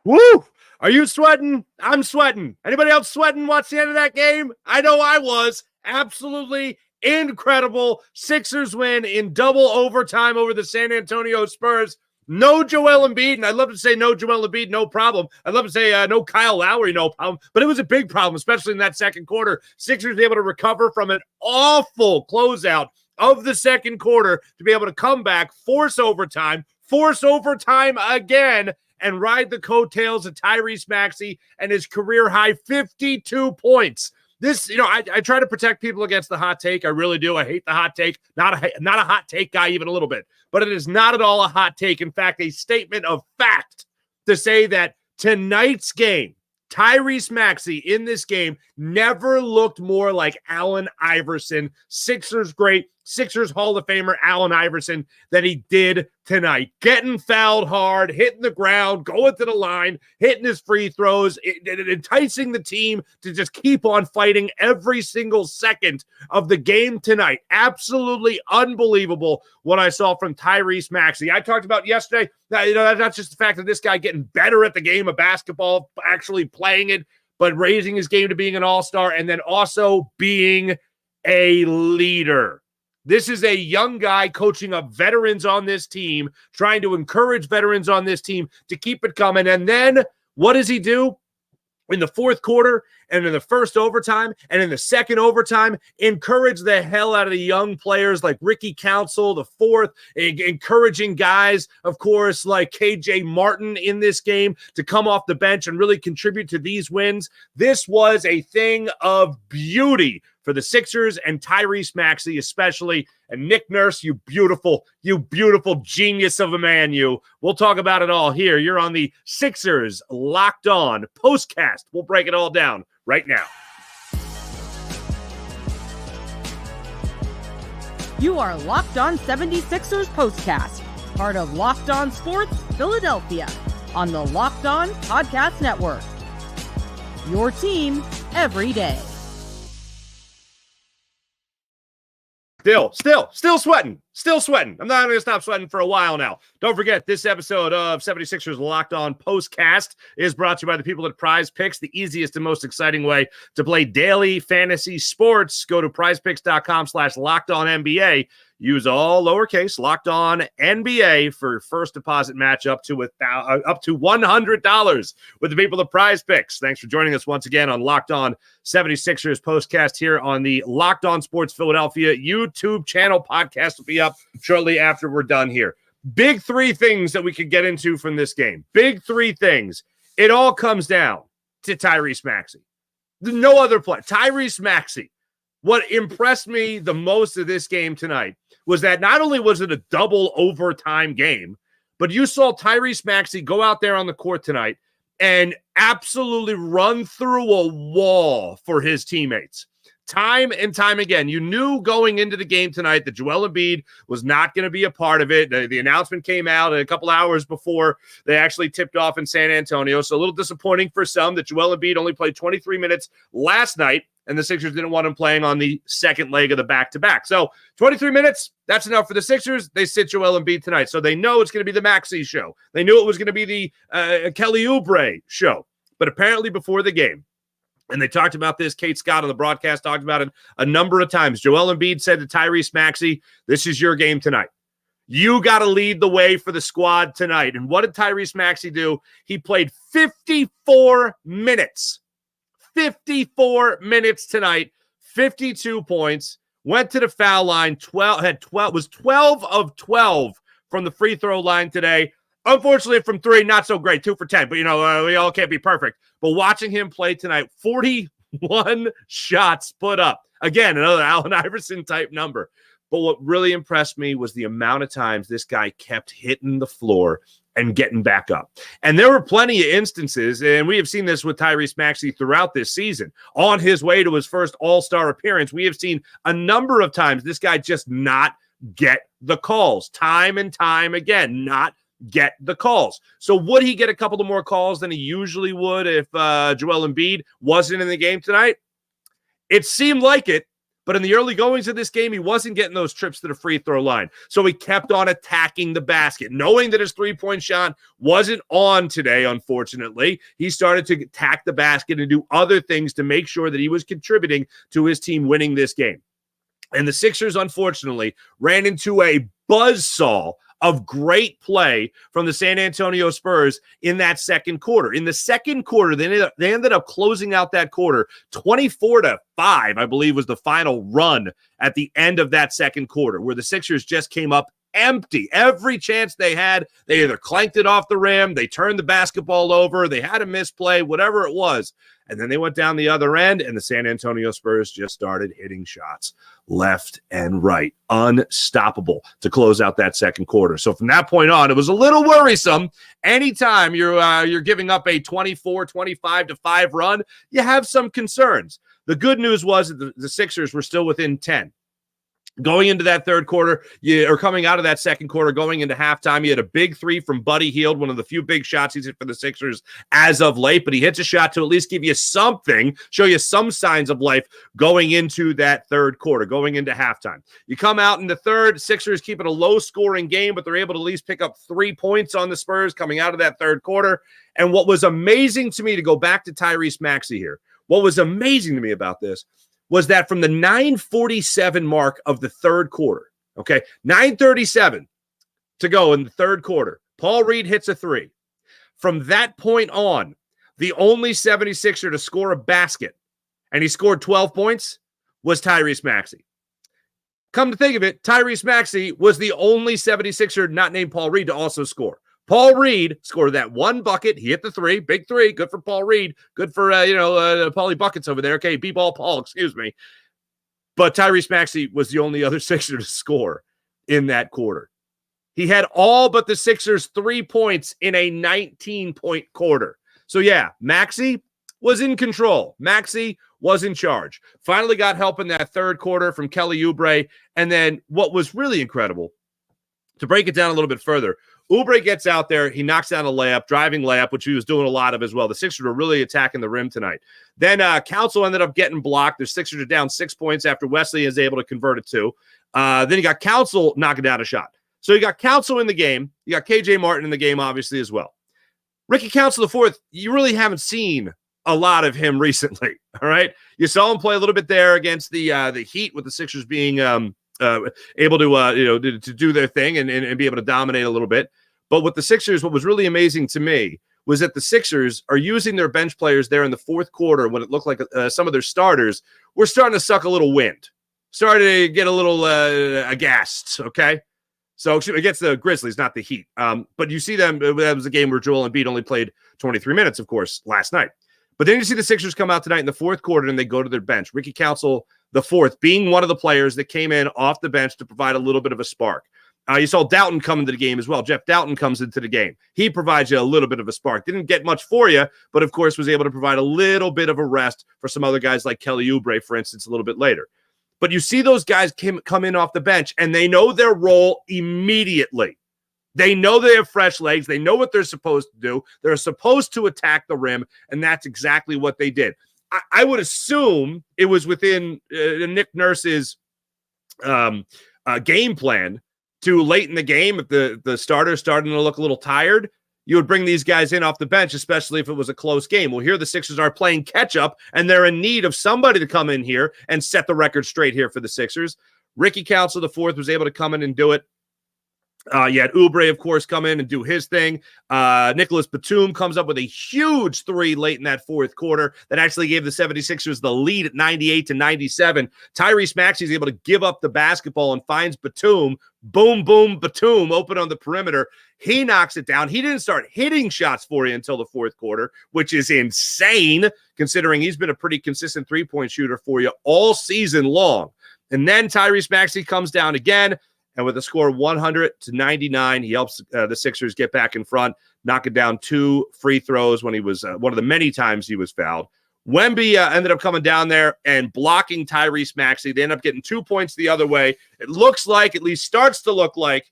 Woo! Are you sweating? I'm sweating. Anybody else sweating? Watch the end of that game? I know I was. Absolutely incredible. Sixers win in double overtime over the San Antonio Spurs. No Joel Embiid, and I'd love to say no Joel Embiid, no problem. I'd love to say no Kyle Lowry, no problem. But it was a big problem, especially in that second quarter. Sixers able to recover from an awful closeout of the second quarter to be able to come back, force overtime again, and ride the coattails of Tyrese Maxey and his career-high 52 points. This, I try to protect people against the hot take. I really do. I hate the hot take. Not a hot take guy even a little bit. But it is not at all a hot take. In fact, a statement of fact to say that tonight's game, Tyrese Maxey in this game never looked more like Allen Iverson, Sixers great, Sixers Hall of Famer Allen Iverson, than he did tonight. Getting fouled hard, hitting the ground, going to the line, hitting his free throws, enticing the team to just keep on fighting every single second of the game tonight. Absolutely unbelievable what I saw from Tyrese Maxey. I talked about yesterday, that's just the fact that this guy getting better at the game of basketball, actually playing it, but raising his game to being an all-star, and then also being a leader. This is a young guy coaching up veterans on this team, trying to encourage veterans on this team to keep it coming. And then what does he do? In the fourth quarter and in the first overtime and in the second overtime, encourage the hell out of the young players like Ricky Council, the fourth, encouraging guys, of course, like K.J. Martin in this game to come off the bench and really contribute to these wins. This was a thing of beauty for the Sixers and Tyrese Maxey especially. And Nick Nurse, you beautiful genius of a man, you. We'll talk about it all here. You're on the Sixers Locked On POSTCAST. We'll break it all down right now. You are Locked On 76ers POSTCAST, part of Locked On Sports Philadelphia, on the Locked On Podcast Network. Your team every day. Still sweating. I'm not going to stop sweating for a while now. Don't forget, this episode of 76ers Locked On POSTCAST is brought to you by the people at Prize Picks, the easiest and most exciting way to play daily fantasy sports. Go to prizepicks.com/LockedOnNBA. Use all lowercase Locked On NBA for first deposit match up to $100 with the people of Prize Picks. Thanks for joining us once again on Locked On 76ers POSTCAST here on the Locked On Sports Philadelphia YouTube channel. Podcast will be up shortly after we're done here. Big three things that we could get into from this game. Big three things. It all comes down to Tyrese Maxey. No other play. Tyrese Maxey. What impressed me the most of this game tonight was that not only was it a double overtime game, but you saw Tyrese Maxey go out there on the court tonight and absolutely run through a wall for his teammates. Time and time again, you knew going into the game tonight that Joel Embiid was not going to be a part of it. The announcement came out a couple hours before they actually tipped off in San Antonio. So a little disappointing for some that Joel Embiid only played 23 minutes last night, and the Sixers didn't want him playing on the second leg of the back-to-back. So 23 minutes, that's enough for the Sixers. They sit Joel Embiid tonight. So they know it's going to be the Maxey show. They knew it was going to be the Kelly Oubre show. But apparently before the game, and they talked about this, Kate Scott on the broadcast talked about it a number of times. Joel Embiid said to Tyrese Maxey, this is your game tonight. You got to lead the way for the squad tonight. And what did Tyrese Maxey do? He played 54 minutes. 54 minutes tonight, 52 points, went to the foul line, 12 of 12 from the free throw line today. Unfortunately, from three, not so great, 2 for 10, but we all can't be perfect. But watching him play tonight, 41 shots put up. Again, another Allen Iverson type number. But what really impressed me was the amount of times this guy kept hitting the floor and getting back up. And there were plenty of instances, and we have seen this with Tyrese Maxey throughout this season. On his way to his first All-Star appearance, we have seen a number of times this guy just not get the calls. Time and time again, not get the calls. So would he get a couple of more calls than he usually would if Joel Embiid wasn't in the game tonight? It seemed like it, But in the early goings of this game, he wasn't getting those trips to the free throw line. So he kept on attacking the basket, knowing that his three-point shot wasn't on today, unfortunately. He started to attack the basket and do other things to make sure that he was contributing to his team winning this game. And the Sixers, unfortunately, ran into a buzzsaw of great play from the San Antonio Spurs in that second quarter. In the second quarter, they ended up closing out that quarter 24-5, I believe was the final run at the end of that second quarter, where the Sixers just came up empty. Every chance they had, they either clanked it off the rim, they turned the basketball over, they had a misplay, whatever it was. And then they went down the other end, and the San Antonio Spurs just started hitting shots left and right. Unstoppable to close out that second quarter. So from that point on, it was a little worrisome. Anytime you're giving up a 24-25-5 run, you have some concerns. The good news was that the Sixers were still within 10. Going into that third quarter, or coming out of that second quarter, going into halftime, he had a big three from Buddy Hield, one of the few big shots he's hit for the Sixers as of late, but he hits a shot to at least give you something, show you some signs of life going into that third quarter, going into halftime. You come out in the third, Sixers keep it a low-scoring game, but they're able to at least pick up 3 points on the Spurs coming out of that third quarter. And what was amazing to me, to go back to Tyrese Maxey here, what was amazing to me about this was that from the 9:47 mark of the third quarter, okay, 9:37 to go in the third quarter, Paul Reed hits a three. From that point on, the only 76er to score a basket, and he scored 12 points, was Tyrese Maxey. Come to think of it, Tyrese Maxey was the only 76er not named Paul Reed to also score. Paul Reed scored that one bucket. He hit the three, big three. Good for Paul Reed. Good for, Paulie Buckets over there. Okay, B-ball Paul, excuse me. But Tyrese Maxey was the only other Sixer to score in that quarter. He had all but the Sixers 3 points in a 19-point quarter. So, yeah, Maxey was in control. Maxey was in charge. Finally got help in that third quarter from Kelly Oubre. And then what was really incredible, to break it down a little bit further, Oubre gets out there. He knocks down a layup, driving layup, which he was doing a lot of as well. The Sixers were really attacking the rim tonight. Then Council ended up getting blocked. The Sixers are down 6 points after Wesley is able to convert it to. Then you got Council knocking down a shot. So you got Council in the game. You got K.J. Martin in the game, obviously, as well. Ricky Council IV, you really haven't seen a lot of him recently, all right? You saw him play a little bit there against the Heat, with the Sixers being able to do their thing and be able to dominate a little bit. But with the Sixers, what was really amazing to me was that the Sixers are using their bench players there in the fourth quarter, when it looked like some of their starters were starting to suck a little wind, started to get a little aghast, okay? So against the Grizzlies, not the Heat. But you see them, that was a game where Joel Embiid only played 23 minutes, of course, last night. But then you see the Sixers come out tonight in the fourth quarter and they go to their bench. Ricky Council IV being one of the players that came in off the bench to provide a little bit of a spark. You saw Doughton come into the game as well. Jeff Doughton comes into the game. He provides you a little bit of a spark. Didn't get much for you, but of course was able to provide a little bit of a rest for some other guys like Kelly Oubre, for instance, a little bit later. But you see those guys come in off the bench, and they know their role immediately. They know they have fresh legs. They know what they're supposed to do. They're supposed to attack the rim, and that's exactly what they did. I would assume it was within Nick Nurse's game plan to late in the game, if the starter's starting to look a little tired, you would bring these guys in off the bench, especially if it was a close game. Well, here the Sixers are playing catch-up, and they're in need of somebody to come in here and set the record straight here for the Sixers. Ricky Council IV was able to come in and do it. You had Oubre, of course, come in and do his thing. Nicolas Batum comes up with a huge three late in that fourth quarter that actually gave the 76ers the lead at 98-97. Tyrese Maxey is able to give up the basketball and finds Batum. Boom, boom, Batum open on the perimeter. He knocks it down. He didn't start hitting shots for you until the fourth quarter, which is insane considering he's been a pretty consistent three-point shooter for you all season long. And then Tyrese Maxey comes down again. And with a score of 100-99, he helps the Sixers get back in front, knocking down 2 free throws when he was one of the many times he was fouled. Wemby ended up coming down there and blocking Tyrese Maxey. They end up getting 2 points the other way. It looks like, at least starts to look like,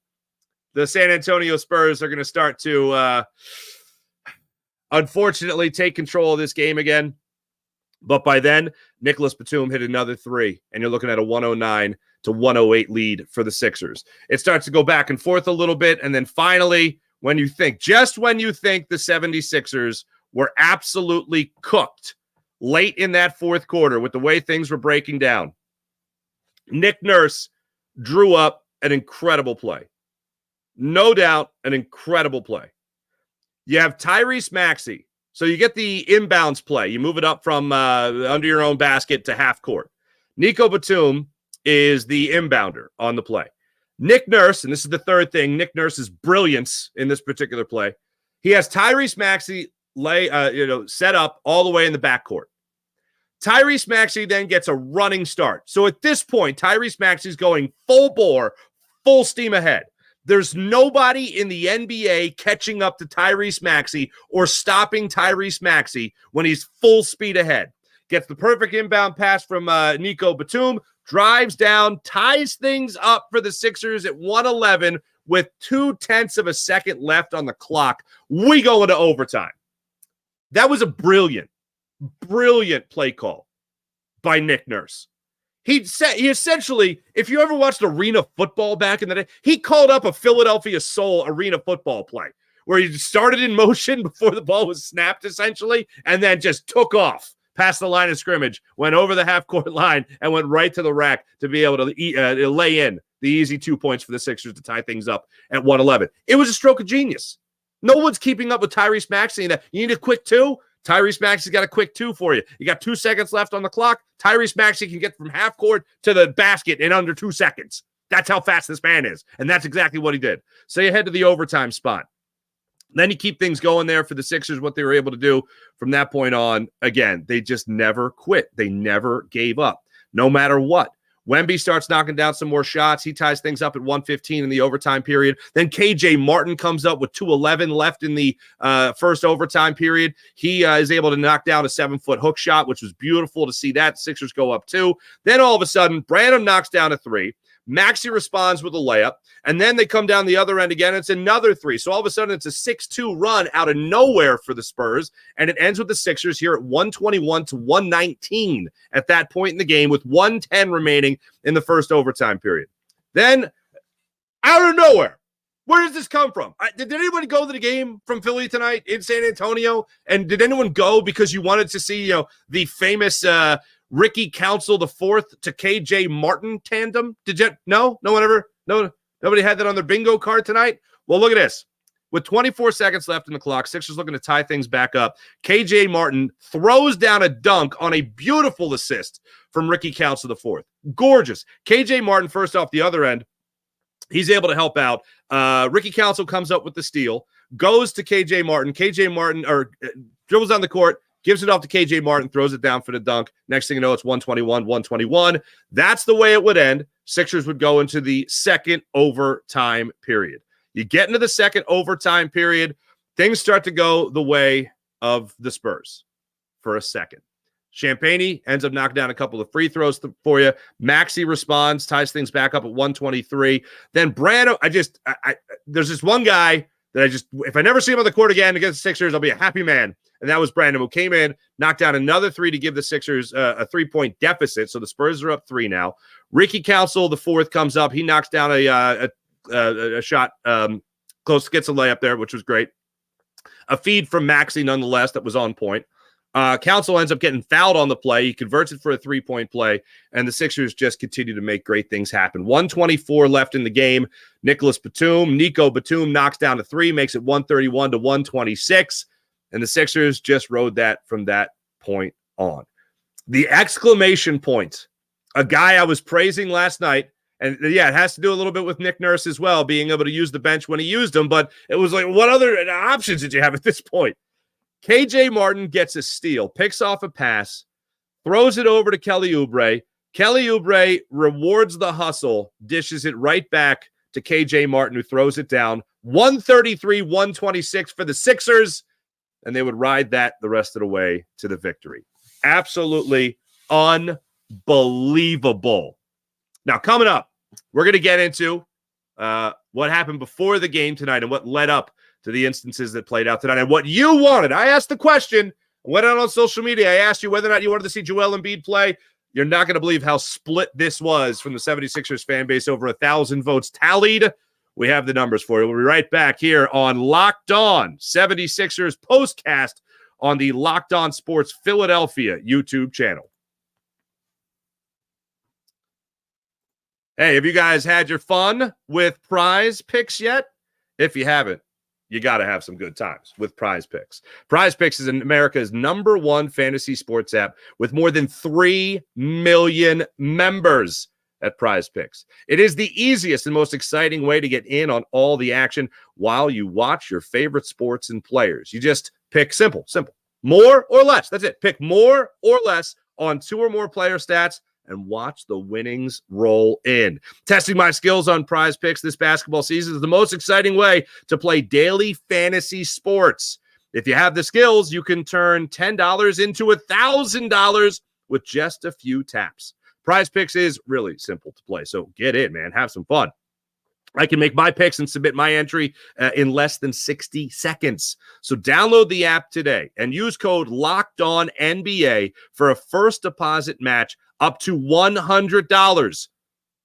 the San Antonio Spurs are going to start to, unfortunately, take control of this game again. But by then, Nicolas Batum hit another three, and you're looking at a 109 to 108 lead for the Sixers. It starts to go back and forth a little bit, and then finally, when you think the 76ers were absolutely cooked late in that fourth quarter with the way things were breaking down, Nick Nurse drew up an incredible play. No doubt, an incredible play. You have Tyrese Maxey. So you get the inbounds play. You move it up from under your own basket to half court. Nico Batum is the inbounder on the play. Nick Nurse, and this is the third thing, Nick Nurse's brilliance in this particular play. He has Tyrese Maxey set up all the way in the backcourt. Tyrese Maxey then gets a running start. So at this point, Tyrese Maxey's going full bore, full steam ahead. There's nobody in the NBA catching up to Tyrese Maxey or stopping Tyrese Maxey when he's full speed ahead. Gets the perfect inbound pass from Nico Batum, drives down, ties things up for the Sixers at 111 with 0.2 of a second left on the clock. We go into overtime. That was a brilliant play call by Nick Nurse. He essentially, if you ever watched arena football back in the day, he called up a Philadelphia Soul arena football play where he started in motion before the ball was snapped, essentially, and then just took off past the line of scrimmage, went over the half-court line, and went right to the rack to be able to lay in the easy 2 points for the Sixers to tie things up at 111. It was a stroke of genius. No one's keeping up with Tyrese Maxey. You need a quick two? Tyrese Maxey's got a quick two for you. You got 2 seconds left on the clock. Tyrese Maxey can get from half court to the basket in under 2 seconds. That's how fast this man is. And that's exactly what he did. So you head to the overtime spot. Then you keep things going there for the Sixers, what they were able to do from that point on. Again, they just never quit. They never gave up, no matter what. Wemby starts knocking down some more shots. He ties things up at 115 in the overtime period. Then KJ Martin comes up with 2:11 left in the first overtime period. He is able to knock down a 7-foot hook shot, which was beautiful to see that. Sixers go up 2. Then all of a sudden, Brandon knocks down a 3. Maxey responds with a layup, and then they come down the other end again. It's another 3. So all of a sudden, it's a 6-2 run out of nowhere for the Spurs, and it ends with the Sixers here at 121 to 119 at that point in the game with 1:10 remaining in the first overtime period. Then, out of nowhere, where does this come from? Did anyone go to the game from Philly tonight in San Antonio? And did anyone go because you wanted to see, the famous Ricky Council IV to KJ Martin tandem? Did you? No one ever? No, nobody had that on their bingo card tonight? Well, look at this. With 24 seconds left in the clock, Sixers looking to tie things back up. KJ Martin throws down a dunk on a beautiful assist from Ricky Council IV. Gorgeous. KJ Martin, first off the other end, he's able to help out. Ricky Council comes up with the steal, goes to KJ Martin. KJ Martin dribbles down the court, gives it off to KJ Martin, throws it down for the dunk. Next thing you know, it's 121. That's the way it would end. Sixers would go into the second overtime period. You get into the second overtime period, things start to go the way of the Spurs for a second. Champagne ends up knocking down a couple of free throws for you. Maxey responds, ties things back up at 123. Then Brando, there's this one guy that if I never see him on the court again against the Sixers, I'll be a happy man. And that was Brandon, who came in, knocked down another 3 to give the Sixers a 3-point deficit. So the Spurs are up 3 now. Ricky Council IV comes up. He knocks down a shot close, gets a layup there, which was great. A feed from Maxey, nonetheless, that was on point. Council ends up getting fouled on the play. He converts it for a 3-point play, and the Sixers just continue to make great things happen. 124 left in the game. Nico Batum knocks down a 3, makes it 131 to 126. And the Sixers just rode that from that point on. The exclamation point, a guy I was praising last night, and yeah, it has to do a little bit with Nick Nurse as well, being able to use the bench when he used them, but it was like, what other options did you have at this point? KJ Martin gets a steal, picks off a pass, throws it over to Kelly Oubre. Kelly Oubre rewards the hustle, dishes it right back to KJ Martin, who throws it down. 133-126 for the Sixers. And they would ride that the rest of the way to the victory. Absolutely unbelievable. Now, coming up, we're going to get into what happened before the game tonight and what led up to the instances that played out tonight and what you wanted. I asked the question, Went out on social media. I asked you whether or not you wanted to see Joel Embiid play. You're not going to believe how split this was from the 76ers fan base. Over 1,000 votes tallied. We have the numbers for you. We'll be right back here on Locked On 76ers Postcast on the Locked On Sports Philadelphia YouTube channel. Hey, have you guys had your fun with Prize Picks yet? If you haven't, you got to have some good times with Prize Picks. Prize Picks is America's #1 fantasy sports app with more than 3 million members at Prize Picks. It is the easiest and most exciting way to get in on all the action while you watch your favorite sports and players. You just pick simple, more or less. That's it. Pick more or less on 2 or more player stats and watch the winnings roll in. Testing my skills on Prize Picks this basketball season is the most exciting way to play daily fantasy sports. If you have the skills, you can turn $10 into $1,000 with just a few taps. Prize Picks is really simple to play, so get in, man. Have some fun. I can make my picks and submit my entry in less than 60 seconds. So download the app today and use code LOCKEDONNBA for a first deposit match up to $100.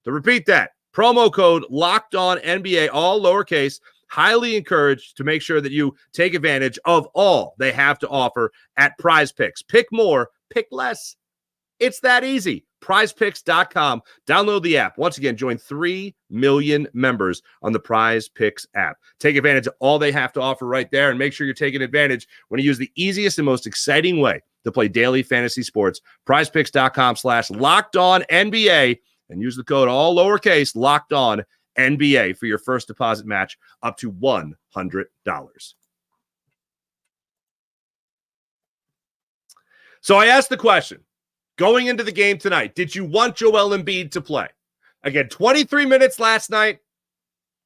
To repeat that, promo code LOCKEDONNBA, all lowercase, highly encouraged to make sure that you take advantage of all they have to offer at Prize Picks. Pick more, pick less. It's that easy. PrizePicks.com. Download the app. Once again, join 3 million members on the Prize Picks app. Take advantage of all they have to offer right there, and make sure you're taking advantage when you use the easiest and most exciting way to play daily fantasy sports. PrizePicks.com/LockedOnNBA, and use the code all lowercase LockedOnNBA for your first deposit match up to $100. So I asked the question, going into the game tonight, did you want Joel Embiid to play? Again, 23 minutes last night.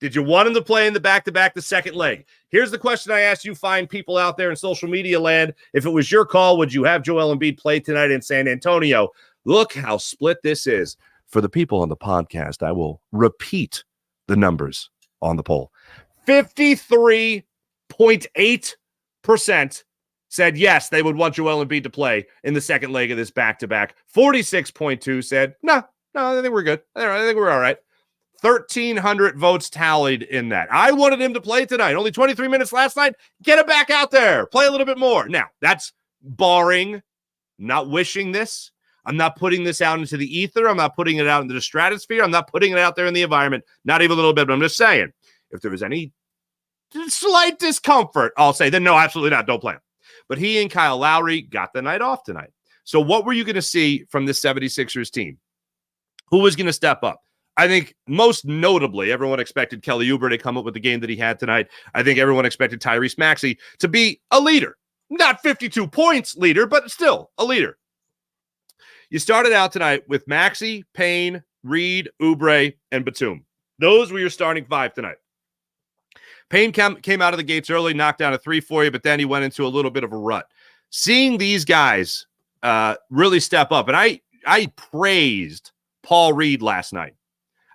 Did you want him to play in the back-to-back, the second leg? Here's the question I asked you fine people out there in social media land. If it was your call, would you have Joel Embiid play tonight in San Antonio? Look how split this is. For the people on the podcast, I will repeat the numbers on the poll. 53.8% said yes, they would want Joel Embiid to play in the second leg of this back-to-back. 46.2% said, no, I think we're good. I think we're all right. 1,300 votes tallied in that. I wanted him to play tonight. Only 23 minutes last night. Get him back out there. Play a little bit more. Now, that's barring, not wishing this. I'm not putting this out into the ether. I'm not putting it out into the stratosphere. I'm not putting it out there in the environment. Not even a little bit, but I'm just saying, if there was any slight discomfort, I'll say, then no, absolutely not. Don't play him. But he and Kyle Lowry got the night off tonight. So what were you going to see from this 76ers team? Who was going to step up? I think most notably, everyone expected Kelly Oubre to come up with the game that he had tonight. I think everyone expected Tyrese Maxey to be a leader. Not 52 points leader, but still a leader. You started out tonight with Maxey, Payne, Reed, Oubre, and Batum. Those were your starting 5 tonight. Payne came out of the gates early, knocked down a 3 for you, but then he went into a little bit of a rut. Seeing these guys really step up, and I praised Paul Reed last night.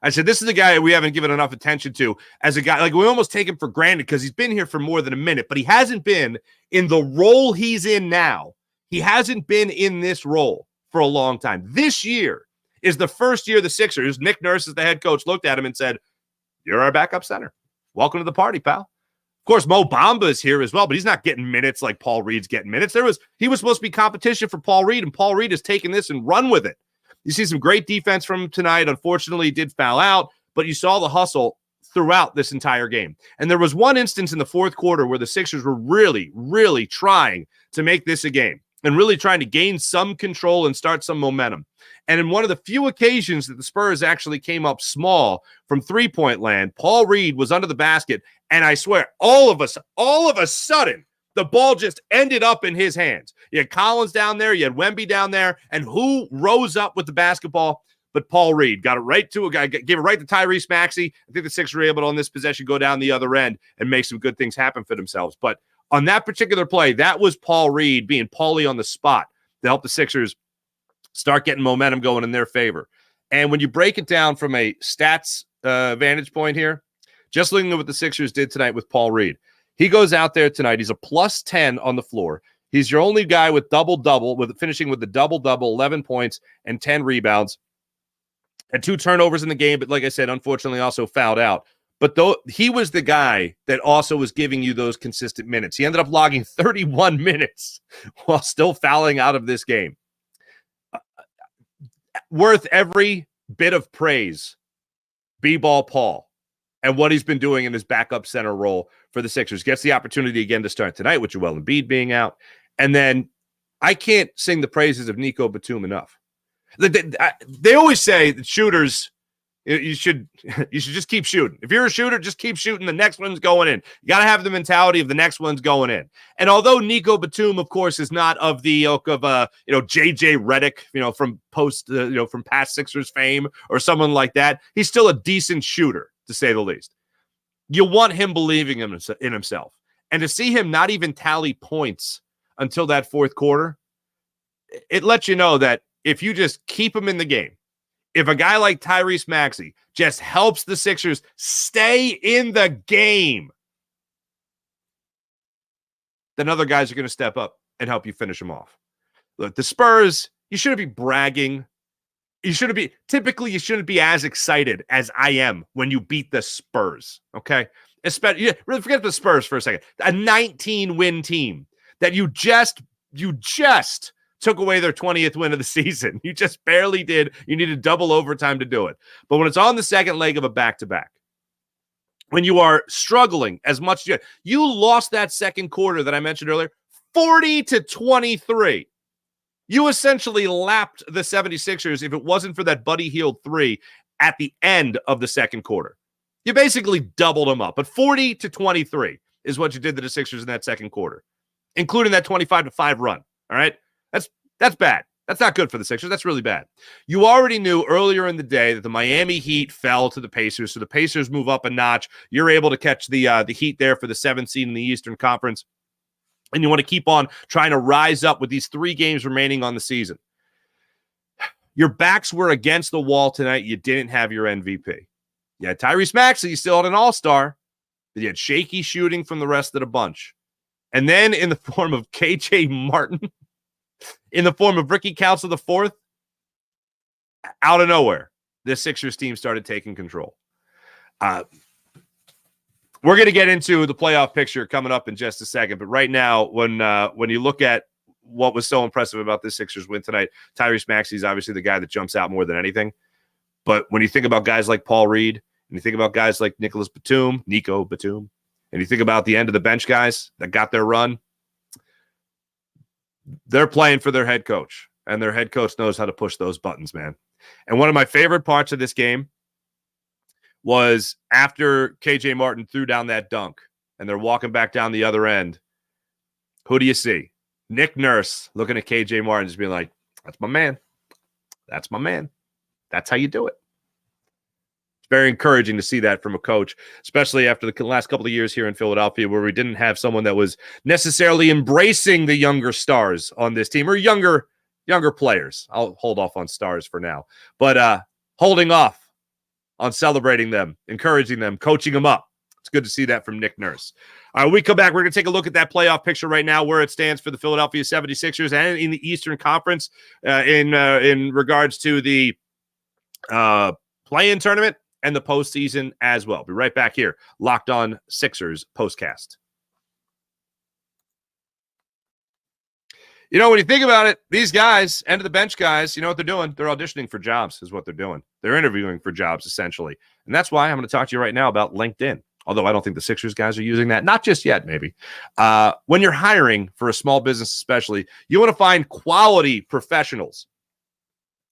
I said, this is a guy we haven't given enough attention to as a guy. Like, we almost take him for granted because he's been here for more than a minute, but he hasn't been in the role he's in now. He hasn't been in this role for a long time. This year is the first year the Sixers, Nick Nurse as the head coach, looked at him and said, you're our backup center. Welcome to the party, pal. Of course, Mo Bamba is here as well, but he's not getting minutes like Paul Reed's getting minutes. He was supposed to be competition for Paul Reed, and Paul Reed has taken this and run with it. You see some great defense from him tonight. Unfortunately, he did foul out, but you saw the hustle throughout this entire game. And there was one instance in the fourth quarter where the Sixers were really, really trying to make this a game and really trying to gain some control and start some momentum. And in one of the few occasions that the Spurs actually came up small from three-point land, Paul Reed was under the basket, and I swear, all of a sudden, the ball just ended up in his hands. You had Collins down there, you had Wemby down there, and who rose up with the basketball but Paul Reed? Got it right to a guy, gave it right to Tyrese Maxey. I think the Sixers were able to, on this possession, go down the other end and make some good things happen for themselves. But on that particular play, that was Paul Reed being Paulie on the spot to help the Sixers start getting momentum going in their favor. And when you break it down from a stats vantage point here, just looking at what the Sixers did tonight with Paul Reed, he goes out there tonight. He's a plus 10 on the floor. He's your only guy with double-double, with finishing with the double-double, 11 points and 10 rebounds. Had 2 turnovers in the game, but like I said, unfortunately also fouled out. But though he was the guy that also was giving you those consistent minutes. He ended up logging 31 minutes while still fouling out of this game. Worth every bit of praise, B-Ball Paul, and what he's been doing in his backup center role for the Sixers. Gets the opportunity again to start tonight with Joel Embiid being out. And then I can't sing the praises of Nico Batum enough. They always say that shooters, you should just keep shooting. If you're a shooter, just keep shooting. The next one's going in. You got to have the mentality of the next one's going in. And although Nico Batum, of course, is not of the ilk of JJ Redick, from from past Sixers fame or someone like that, he's still a decent shooter, to say the least. You want him believing in himself. And to see him not even tally points until that fourth quarter, it lets you know that if you just keep him in the game, if a guy like Tyrese Maxey just helps the Sixers stay in the game, then other guys are going to step up and help you finish them off. Look, the Spurs, you shouldn't be bragging. You shouldn't be as excited as I am when you beat the Spurs, okay? Especially, really forget the Spurs for a second. A 19-win team that you just took away their 20th win of the season. You just barely did. You needed double overtime to do it. But when it's on the second leg of a back-to-back, when you are struggling as much as you lost that second quarter that I mentioned earlier, 40-23. You essentially lapped the 76ers if it wasn't for that Buddy Hield 3 at the end of the second quarter. You basically doubled them up. But 40-23 is what you did to the Sixers in that second quarter, including that 25-5 run. All right? That's bad. That's not good for the Sixers. That's really bad. You already knew earlier in the day that the Miami Heat fell to the Pacers, so the Pacers move up a notch. You're able to catch the Heat there for the 7th seed in the Eastern Conference, and you want to keep on trying to rise up with these 3 games remaining on the season. Your backs were against the wall tonight. You didn't have your MVP. You had Tyrese Maxey. You still had an all-star, but you had shaky shooting from the rest of the bunch. And then in the form of K.J. Martin, in the form of Ricky Council IV, out of nowhere, the Sixers team started taking control. We're going to get into the playoff picture coming up in just a second, but right now, when you look at what was so impressive about this Sixers win tonight, Tyrese Maxey is obviously the guy that jumps out more than anything. But when you think about guys like Paul Reed, and you think about guys like Nico Batum, and you think about the end of the bench guys that got their run, they're playing for their head coach, and their head coach knows how to push those buttons, man. And one of my favorite parts of this game was after KJ Martin threw down that dunk and they're walking back down the other end. Who do you see? Nick Nurse looking at KJ Martin, just being like, that's my man. That's my man. That's how you do it. Very encouraging to see that from a coach, especially after the last couple of years here in Philadelphia, where we didn't have someone that was necessarily embracing the younger stars on this team, or younger players. I'll hold off on stars for now, but holding off on celebrating them, encouraging them, coaching them up. It's good to see that from Nick Nurse. All right, when we come back, we're going to take a look at that playoff picture right now, where it stands for the Philadelphia 76ers and in the Eastern Conference in regards to the play-in tournament and the postseason as well. Be right back here. Locked On Sixers postcast. When you think about it, these guys, end of the bench guys, you know what they're doing? They're auditioning for jobs is what they're doing. They're interviewing for jobs, essentially. And that's why I'm going to talk to you right now about LinkedIn. Although I don't think the Sixers guys are using that. Not just yet, maybe. When you're hiring for a small business especially, you want to find quality professionals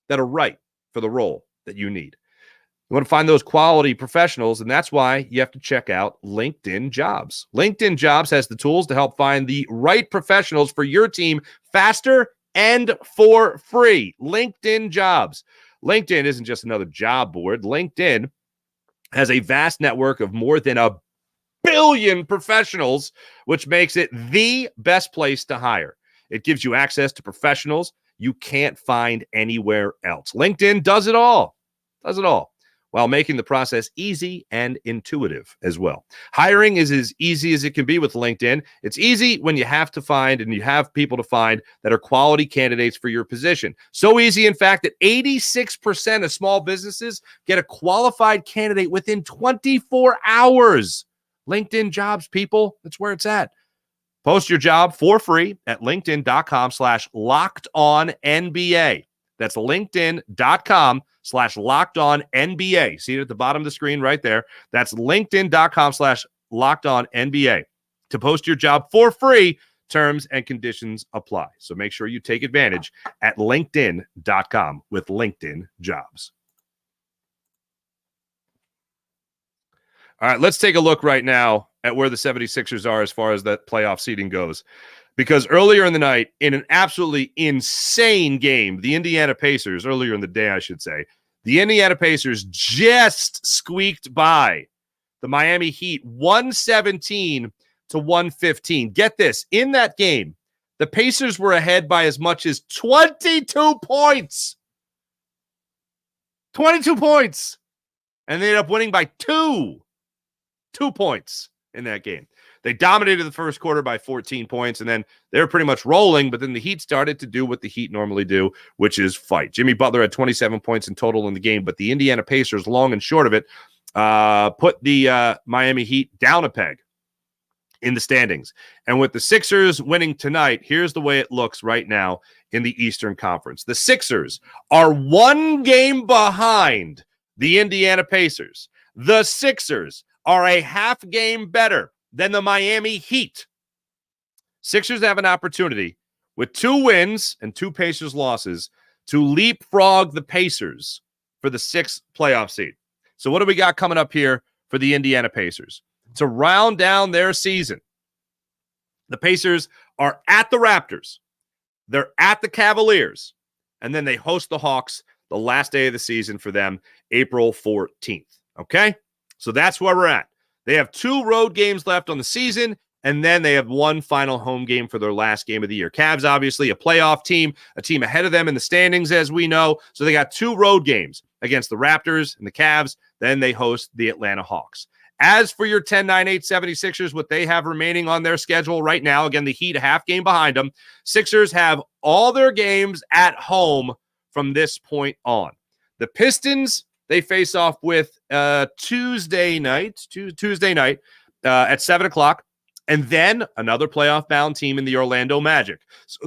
that are right for the role that you need. You want to find those quality professionals, and that's why you have to check out LinkedIn Jobs. LinkedIn Jobs has the tools to help find the right professionals for your team faster and for free. LinkedIn Jobs. LinkedIn isn't just another job board. LinkedIn has a vast network of more than 1 billion professionals, which makes it the best place to hire. It gives you access to professionals you can't find anywhere else. LinkedIn does it all. while making the process easy and intuitive as well. Hiring is as easy as it can be with LinkedIn. It's easy when you have to find and you have people to find that are quality candidates for your position. So easy, in fact, that 86% of small businesses get a qualified candidate within 24 hours. LinkedIn Jobs, people, that's where it's at. Post your job for free at linkedin.com/lockedonnba. That's linkedin.com/lockedonnba. See it at the bottom of the screen right there. That's linkedin.com/lockedonnba. To post your job for free, terms and conditions apply. So make sure you take advantage at linkedin.com with LinkedIn Jobs. All right, let's take a look right now at where the 76ers are as far as that playoff seeding goes. Because earlier in the night, in an absolutely insane game, the Indiana Pacers, earlier in the day, I should say, the Indiana Pacers just squeaked by the Miami Heat 117-115. Get this, in that game, the Pacers were ahead by as much as 22 points. 22 points. And they ended up winning by 2 points in that game. They dominated the first quarter by 14 points, and then they were pretty much rolling, but then the Heat started to do what the Heat normally do, which is fight. Jimmy Butler had 27 points in total in the game, but the Indiana Pacers, long and short of it, put the Miami Heat down a peg in the standings. And with the Sixers winning tonight, here's the way it looks right now in the Eastern Conference. The Sixers are 1 game behind the Indiana Pacers. The Sixers are a half game better than the Miami Heat. Sixers have an opportunity with 2 wins and 2 Pacers losses to leapfrog the Pacers for the 6th playoff seed. So what do we got coming up here for the Indiana Pacers? To round down their season, the Pacers are at the Raptors. They're at the Cavaliers. And then they host the Hawks the last day of the season for them, April 14th. Okay? So that's where we're at. They have 2 road games left on the season, and then they have 1 final home game for their last game of the year. Cavs, obviously, a playoff team, a team ahead of them in the standings, as we know. So they got 2 road games against the Raptors and the Cavs. Then they host the Atlanta Hawks. As for your 10-9-8 76ers, what they have remaining on their schedule right now, again, the Heat a half game behind them. Sixers have all their games at home from this point on. The Pistons, they face off with Tuesday night at 7 o'clock. And then another playoff-bound team in the Orlando Magic.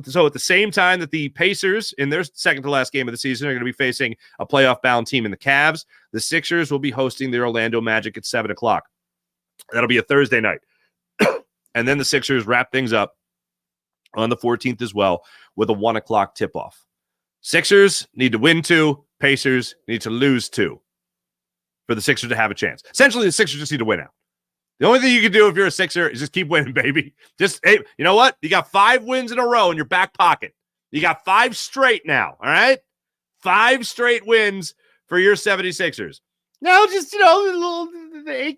So at the same time that the Pacers, in their second-to-last game of the season, are going to be facing a playoff-bound team in the Cavs, the Sixers will be hosting the Orlando Magic at 7 o'clock. That'll be a Thursday night. And then the Sixers wrap things up on the 14th as well with a 1 o'clock tip-off. Sixers need to win 2. Pacers need to lose 2 for the Sixers to have a chance. Essentially, the Sixers just need to win out. The only thing you can do if you're a Sixer is just keep winning, baby. Just, hey, you know what? You got 5 wins in a row in your back pocket. You got 5 straight now, all right? 5 straight wins for your 76ers. Now, just, the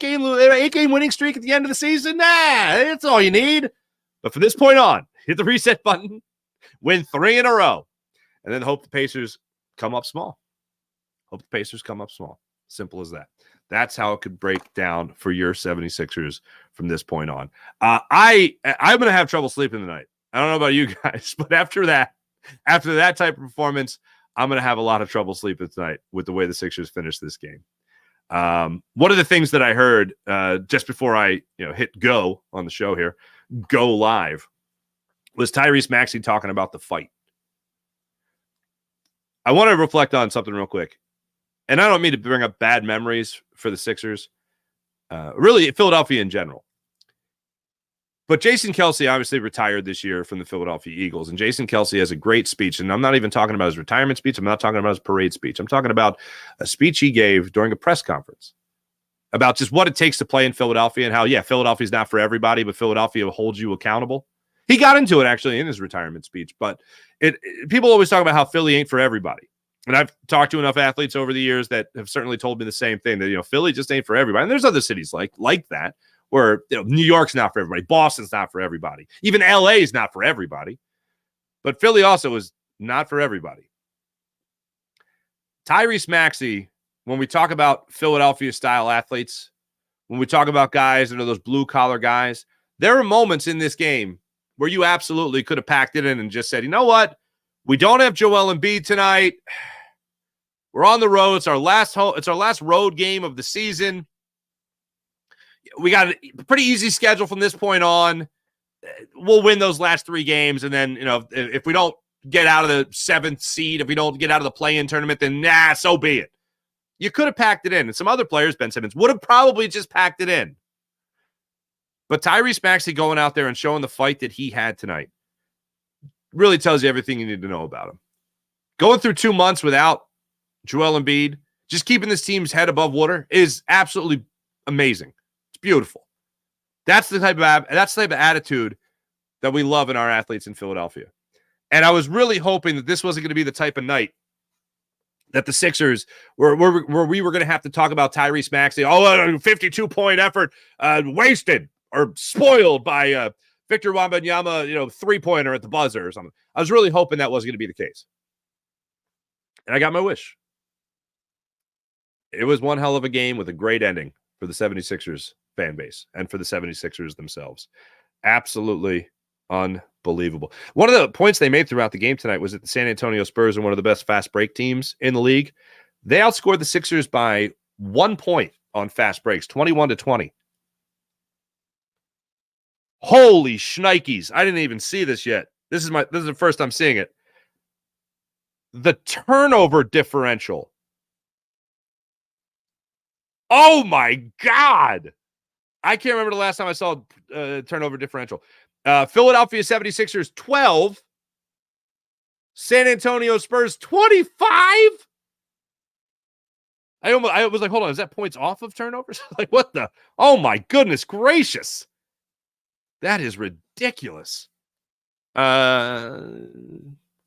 8-game winning streak at the end of the season, that's all you need. But from this point on, hit the reset button, win 3 in a row, and then hope the Pacers come up small. Simple as that. That's how it could break down for your 76ers from this point on. I'm going to have trouble sleeping tonight. I don't know about you guys, but after that type of performance, I'm going to have a lot of trouble sleeping tonight with the way the Sixers finish this game. One of the things that I heard just before I hit go on the show here, go live, was Tyrese Maxey talking about the fight. I want to reflect on something real quick. And I don't mean to bring up bad memories for the Sixers, really Philadelphia in general. But Jason Kelce obviously retired this year from the Philadelphia Eagles. And Jason Kelce has a great speech. And I'm not even talking about his retirement speech. I'm not talking about his parade speech. I'm talking about a speech he gave during a press conference about just what it takes to play in Philadelphia and how, Philadelphia's not for everybody, but Philadelphia holds you accountable. He got into it actually in his retirement speech. But people always talk about how Philly ain't for everybody. And I've talked to enough athletes over the years that have certainly told me the same thing, that, Philly just ain't for everybody. And there's other cities like that where New York's not for everybody. Boston's not for everybody. Even LA is not for everybody. But Philly also is not for everybody. Tyrese Maxey when we talk about Philadelphia-style athletes, when we talk about guys that are those blue-collar guys, there are moments in this game where you absolutely could have packed it in and just said, you know what? We don't have Joel Embiid tonight. We're on the road. It's our last road game of the season. We got a pretty easy schedule from this point on. We'll win those last 3 games, and then, if we don't get out of the 7th seed, if we don't get out of the play-in tournament, then so be it. You could have packed it in, and some other players, Ben Simmons, would have probably just packed it in. But Tyrese Maxey going out there and showing the fight that he had tonight really tells you everything you need to know about him. Going through 2 months without Joel Embiid, just keeping this team's head above water is absolutely amazing. It's beautiful. That's the type of attitude that we love in our athletes in Philadelphia. And I was really hoping that this wasn't going to be the type of night that the Sixers where we were going to have to talk about Tyrese Maxey. 52-point effort wasted or spoiled by Victor Wembanyama, 3-pointer at the buzzer or something. I was really hoping that wasn't going to be the case. And I got my wish. It was one hell of a game with a great ending for the 76ers fan base and for the 76ers themselves. Absolutely unbelievable. One of the points they made throughout the game tonight was that the San Antonio Spurs are one of the best fast break teams in the league. They outscored the Sixers by 1 point on fast breaks, 21-20. Holy shnikes. I didn't even see this yet. This is the first time seeing it. The turnover differential. Oh my God. I can't remember the last time I saw turnover differential. Philadelphia 76ers 12. San Antonio Spurs 25. I was like, hold on, is that points off of turnovers? Like, what the? Oh my goodness gracious. That is ridiculous. They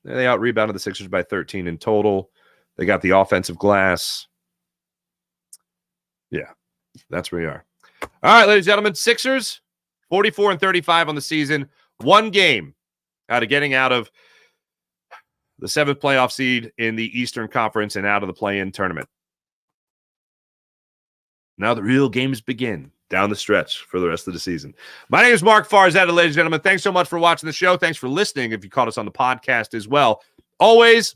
out-rebounded the Sixers by 13 in total. They got the offensive glass. Yeah, that's where we are. All right, ladies and gentlemen, Sixers, 44-35 on the season. 1 game out of getting out of the 7th playoff seed in the Eastern Conference and out of the play-in tournament. Now the real games begin down the stretch for the rest of the season. My name is Mark Farzetta, ladies and gentlemen. Thanks so much for watching the show. Thanks for listening if you caught us on the podcast as well. Always,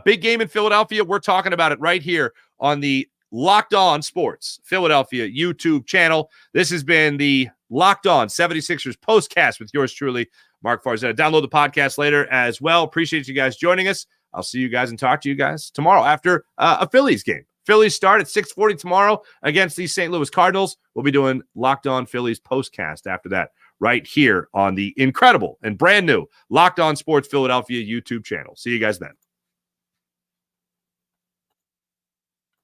big game in Philadelphia. We're talking about it right here on the Locked On Sports Philadelphia YouTube channel. This has been the Locked On 76ers postcast with yours truly, Mark Farzetta. Download the podcast later as well. Appreciate you guys joining us. I'll see you guys and talk to you guys tomorrow after a Phillies game. Phillies start at 6:40 tomorrow against the St. Louis Cardinals. We'll be doing Locked On Phillies postcast after that right here on the incredible and brand new Locked On Sports Philadelphia YouTube channel. See you guys then.